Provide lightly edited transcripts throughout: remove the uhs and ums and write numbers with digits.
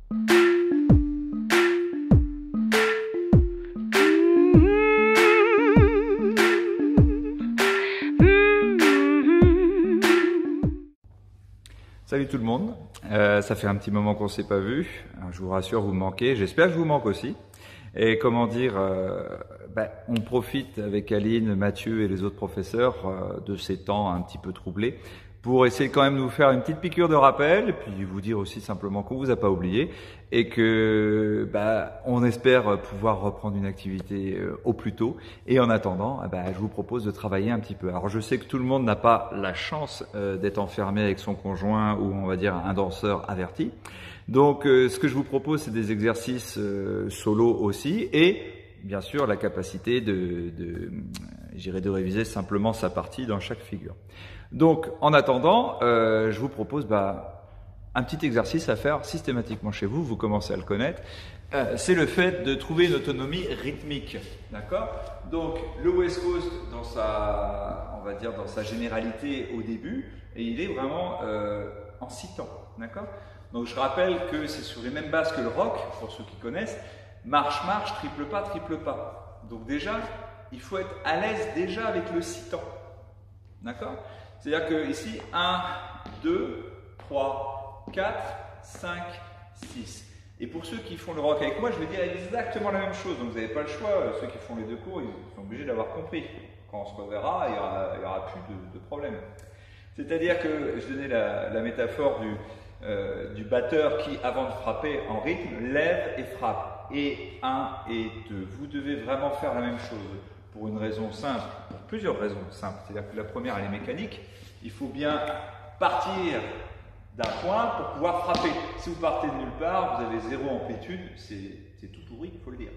Salut tout le monde, ça fait un petit moment qu'on ne s'est pas vu, je vous rassure, vous me manquez, j'espère que je vous manque aussi. Et comment dire, on profite avec Aline, Mathieu et les autres professeurs de ces temps un petit peu troublés pour essayer quand même de vous faire une petite piqûre de rappel et puis vous dire aussi simplement qu'on vous a pas oublié et que on espère pouvoir reprendre une activité au plus tôt. Et en attendant, je vous propose de travailler un petit peu. Alors je sais que tout le monde n'a pas la chance d'être enfermé avec son conjoint ou on va dire un danseur averti. Donc ce que je vous propose, c'est des exercices solo aussi et bien sûr la capacité de réviser simplement sa partie dans chaque figure. Donc en attendant, je vous propose un petit exercice à faire systématiquement chez vous, vous commencez à le connaître, c'est le fait de trouver une autonomie rythmique, d'accord? Donc le West Coast dans sa, on va dire dans sa généralité au début, et il est vraiment en 6 temps, d'accord? Donc je rappelle que c'est sur les mêmes bases que le rock, pour ceux qui connaissent, marche-marche, triple pas, triple pas. Donc déjà, il faut être à l'aise déjà avec le 6 temps, d'accord? C'est-à-dire que ici, 1, 2, 3, 4, 5, 6. Et pour ceux qui font le rock avec moi, je vais dire exactement la même chose. Donc vous n'avez pas le choix. Ceux qui font les 2 cours, ils sont obligés d'avoir compris. Quand on se reverra, il n'y aura plus de problème. C'est-à-dire que je donnais la métaphore du batteur qui, avant de frapper en rythme, lève et frappe. Et 1 et 2. Vous devez vraiment faire la même chose. Pour une raison simple, pour plusieurs raisons simples. C'est-à-dire que la première, elle est mécanique. Il faut bien partir d'un point pour pouvoir frapper. Si vous partez de nulle part, vous avez 0 amplitude, c'est tout pourri, il faut le dire.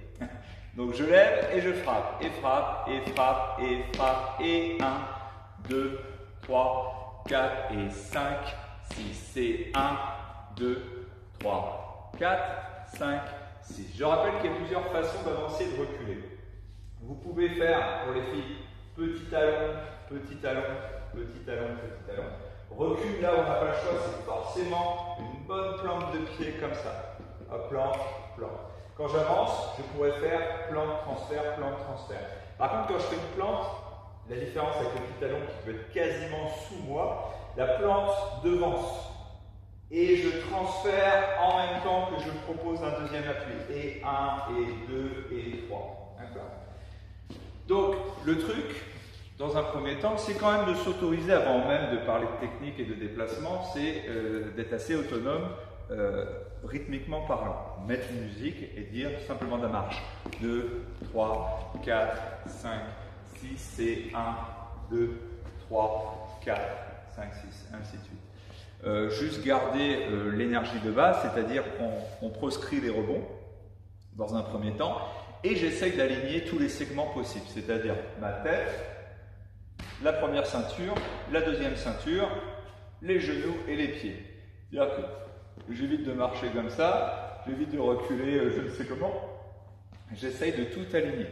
Donc je lève et je frappe, et frappe, et frappe, et frappe, et 1, 2, 3, 4, et 5, 6. C'est 1, 2, 3, 4, 5, 6. Je rappelle qu'il y a plusieurs façons d'avancer et de reculer. Vous pouvez faire, pour les filles, petit talon, petit talon, petit talon, petit talon. Recul là où on n'a pas le choix, c'est forcément une bonne plante de pied comme ça. Hop, plante, plante. Quand j'avance, je pourrais faire plante, transfert, plante, transfert. Par contre, quand je fais une plante, la différence avec le petit talon qui peut être quasiment sous moi, la plante devance. Et je transfère en même temps que je propose un deuxième appui. Et 1, et 2, et 3. D'accord ? Donc, le truc, dans un premier temps, c'est quand même de s'autoriser, avant même de parler de technique et de déplacement, c'est d'être assez autonome, rythmiquement parlant. Mettre une musique et dire simplement de la marche. 2, 3, 4, 5, 6, c'est 1, 2, 3, 4, 5, 6, ainsi de suite. Juste garder l'énergie de base, c'est-à-dire qu'on proscrit les rebonds dans un premier temps. Et j'essaye d'aligner tous les segments possibles, c'est-à-dire ma tête, la première ceinture, la deuxième ceinture, les genoux et les pieds. C'est-à-dire que j'évite de marcher comme ça, j'évite de reculer je ne sais comment, j'essaye de tout aligner.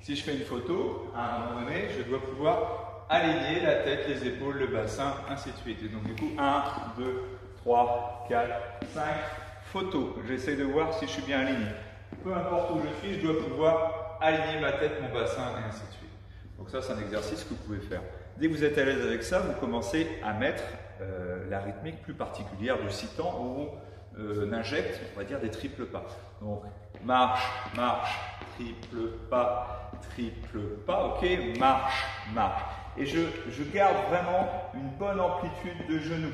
Si je fais une photo, à un moment donné, je dois pouvoir aligner la tête, les épaules, le bassin, ainsi de suite. Et donc du coup, 1, 2, 3, 4, 5, photo. J'essaye de voir si je suis bien aligné. Peu importe où je suis, je dois pouvoir aligner ma tête, mon bassin, et ainsi de suite. Donc ça, c'est un exercice que vous pouvez faire. Dès que vous êtes à l'aise avec ça, vous commencez à mettre la rythmique plus particulière du 6 temps où on injecte, on va dire, des triples pas. Donc, marche, marche, triple pas, ok, marche, marche. Et je garde vraiment une bonne amplitude de genoux. Il ne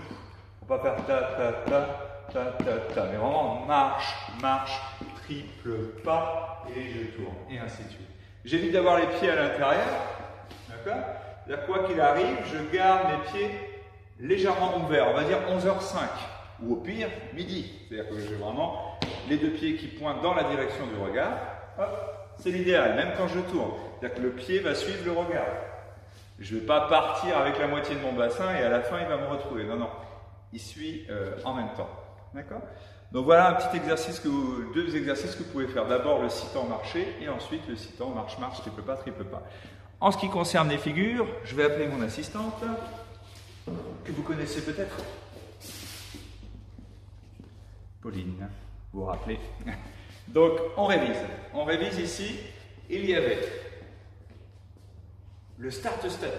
faut pas faire ta, ta, ta, ta, ta, ta, mais vraiment marche, marche, triple pas, et je tourne, et ainsi de suite. J'évite d'avoir les pieds à l'intérieur, d'accord? C'est-à-dire quoi qu'il arrive, je garde mes pieds légèrement ouverts, on va dire 11h05, ou au pire, midi. C'est-à-dire que j'ai vraiment les 2 pieds qui pointent dans la direction du regard, hop, c'est l'idéal, même quand je tourne. C'est-à-dire que le pied va suivre le regard. Je ne vais pas partir avec la moitié de mon bassin et à la fin il va me retrouver. Non, non, il suit en même temps. D'accord? Donc voilà un petit exercice, 2 exercices que vous pouvez faire. D'abord le 6 temps marché et ensuite le 6 temps marche-marche, triple pas, triple pas. En ce qui concerne les figures, je vais appeler mon assistante, que vous connaissez peut-être. Pauline, vous vous rappelez. Donc, on révise. On révise ici. Il y avait le start step.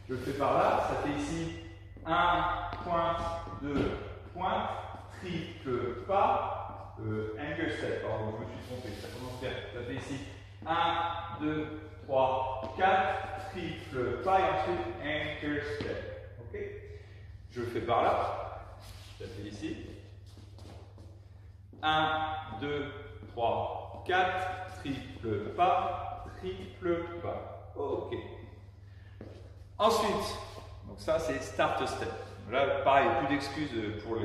Je le fais par là. Ça fait ici 1, pointe, 2, pointe, triple pas, angle step. Pardon, je me suis trompé. Ça commence bien. Ça fait ici 1, 2, 3, 4, triple pas et ensuite angle step. Ok? Je le fais par là. Ça fait ici 1, 2, 3, 4, triple pas, triple pas. Ok. Ensuite, donc ça c'est start step. Là, pareil, plus d'excuses pour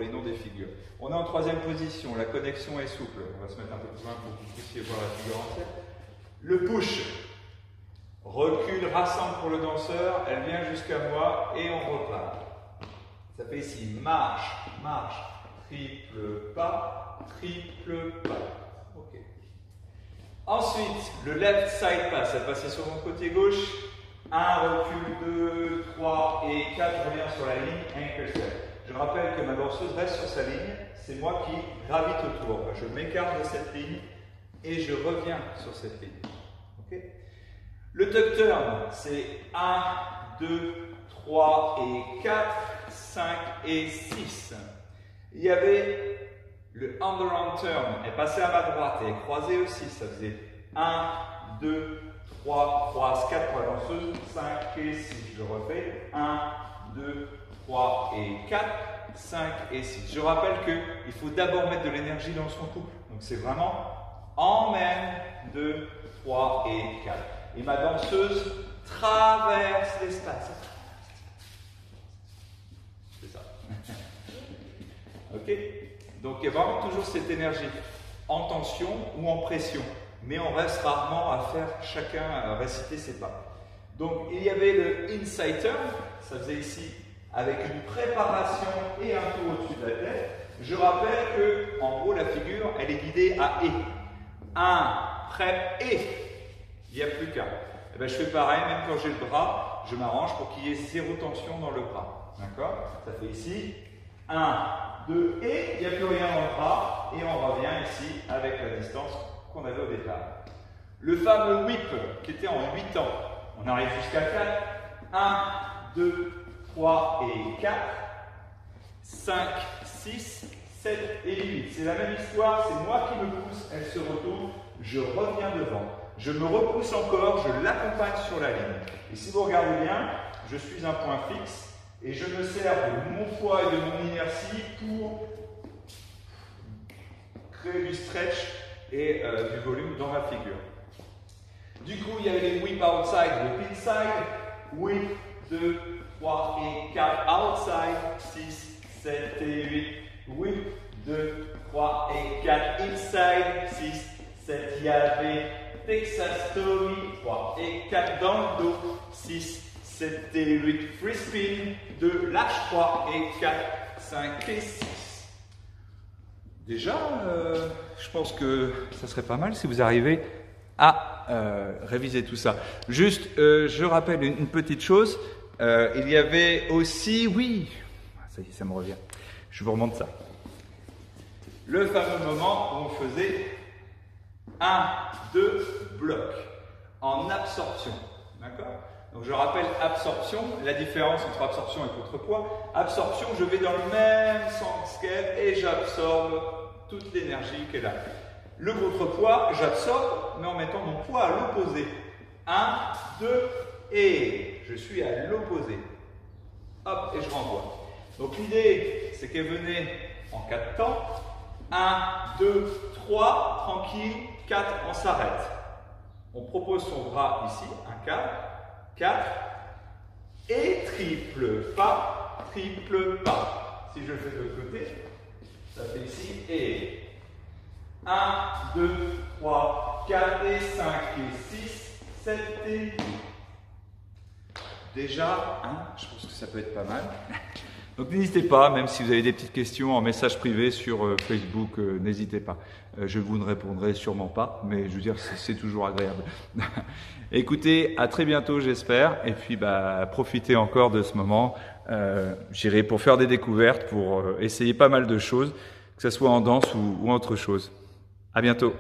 les noms des figures. On est en troisième position, la connexion est souple. On va se mettre un peu plus loin pour que vous puissiez voir la figure entière. Le push. Recule, rassemble pour le danseur, elle vient jusqu'à moi et on repart. Ça fait ici marche, marche, triple pas, triple pas. Ok. Ensuite, le left side pass, elle passait sur mon côté gauche. 1, recul, 2, 3 et 4, je reviens sur la ligne, ankle step. Je rappelle que ma danseuse reste sur sa ligne, c'est moi qui gravite autour. Je m'écarte de cette ligne et je reviens sur cette ligne. Okay. Le tuck turn, c'est 1, 2, 3 et 4, 5 et 6. Il y avait le underarm turn, elle passait à ma droite et elle croisait aussi, ça faisait 1, 2, 3, croise 4 pour la danseuse, 5 et 6. Je refais 1, 2, 3 et 4, 5 et 6. Je rappelle qu'il faut d'abord mettre de l'énergie dans son couple. Donc c'est vraiment emmène 2, 3 et 4. Et ma danseuse traverse l'espace. C'est ça. Ok? Donc il y a vraiment toujours cette énergie en tension ou en pression. Mais on reste rarement à faire chacun réciter ses pas. Donc il y avait le inside turn, ça faisait ici avec une préparation et un tour au-dessus de la tête. Je rappelle que en gros la figure elle est guidée à et. 1, prep et. Il n'y a plus qu'un. Et bien, je fais pareil, même quand j'ai le bras, je m'arrange pour qu'il y ait zéro tension dans le bras. D'accord? Ça fait ici 1, 2 et il n'y a plus rien dans le bras et on revient ici avec la distance qu'on avait au départ. Le fameux whip qui était en 8 temps. On arrive jusqu'à 4. 1, 2, 3 et 4. 5, 6, 7 et 8. C'est la même histoire, c'est moi qui me pousse, elle se retourne, je reviens devant. Je me repousse encore, je l'accompagne sur la ligne. Et si vous regardez bien, je suis un point fixe et je me sers de mon poids et de mon inertie pour créer du stretch et du volume dans ma figure. Du coup, il y avait les whip outside, whip inside, whip 2, 3 et 4 outside, 6, 7 et 8, whip 2, 3 et 4 inside, 6, 7, il y avait Texas Tommy, 3 et 4 dans le dos, 6, 7 et 8, free spin, 2, lâche 3 et 4, 5 et 6. Déjà, je pense que ça serait pas mal si vous arrivez à réviser tout ça. Juste, je rappelle une petite chose. Il y avait aussi, oui, ça y est, ça me revient. Je vous remonte ça. Le fameux moment où on faisait 1, 2 blocs en absorption. D'accord? Donc je rappelle absorption, la différence entre absorption et contrepoids. Absorption, je vais dans le même sens qu'elle et j'absorbe toute l'énergie qu'elle a. Le contrepoids, j'absorbe, mais en mettant mon poids à l'opposé. 1, 2 et je suis à l'opposé. Hop, et je renvoie. Donc l'idée, c'est qu'elle venait en 4 temps. 1, 2, 3, tranquille, 4, on s'arrête. On propose son bras ici, un 4, 4, et triple pas, triple pas. Si je le fais de l'autre côté, ça fait ici, et 1, 2, 3, 4 et 5 et 6, 7 et 8. Déjà, je pense que ça peut être pas mal. Donc n'hésitez pas, même si vous avez des petites questions en message privé sur Facebook, n'hésitez pas. Je vous ne répondrai sûrement pas, mais je veux dire, c'est toujours agréable. Écoutez, à très bientôt j'espère, et puis profitez encore de ce moment J'irai pour faire des découvertes, pour essayer pas mal de choses, que ce soit en danse ou autre chose. À bientôt.